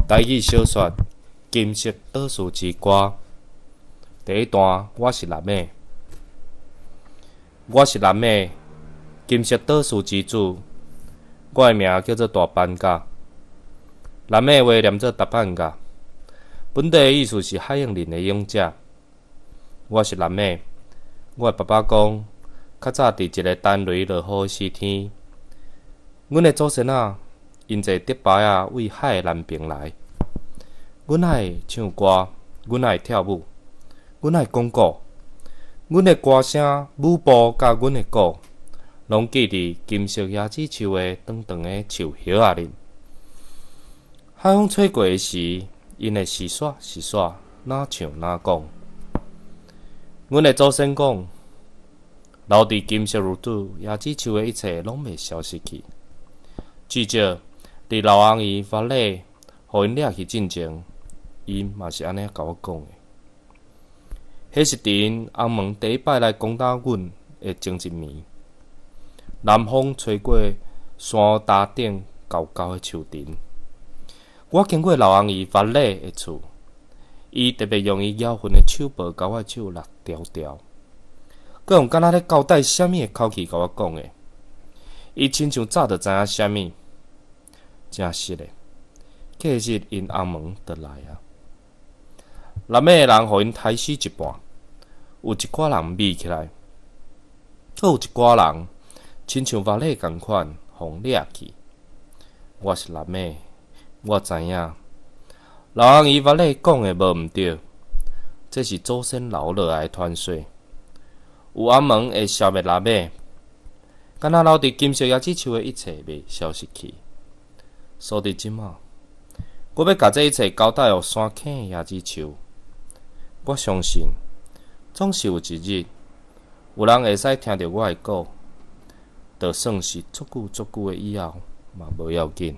台语小说《金色岛嶼之歌》第一段，我是南美，我是南美，金色岛嶼之主。我的名叫做大班甲，南美话念做大班甲，本地的意思是海洋林的勇者。我是南美，我的爸爸讲，较早伫一个单雷落雨的时天，阮的祖先啊，因坐竹排啊，为海的南边来。阮爱唱歌，阮爱跳舞，阮爱讲古。阮的歌声、舞步甲阮的鼓，拢记伫金色椰子树的长长的树叶仔里。海风吹过时，因会时煞时煞，哪唱哪讲。阮的祖先讲，留伫金色如土椰子树的一切拢袂消失去。至少，伫老翁伊发礼，互因掠去进前，伊嘛是安尼甲我讲的。迄是伫因翁门第一摆来攻打阮的前一暝，南风吹过山搭顶高高的树林。我经过老翁伊发礼的厝，伊特别用伊咬痕的手部甲我的手勒条条，佮用敢若咧交代啥物的口气甲我讲的。伊亲像早就知影啥物，真实的，隔日因翁门就来啊。南美的人互因抬死一半，有一寡人眯起来，阁有一寡人亲像法律共款，互掠去。我是南美，我知影，老翁伊法律讲的无毋对，这是祖先留落来的传说。有翁门会消灭南美，敢若留伫金色椰子树的一切袂消失去。所以即马，我要甲这一切交代予山坑的椰子树。我相信，总是有一日，有人会使听到我的歌，就算是足久足久的以后，嘛无要紧。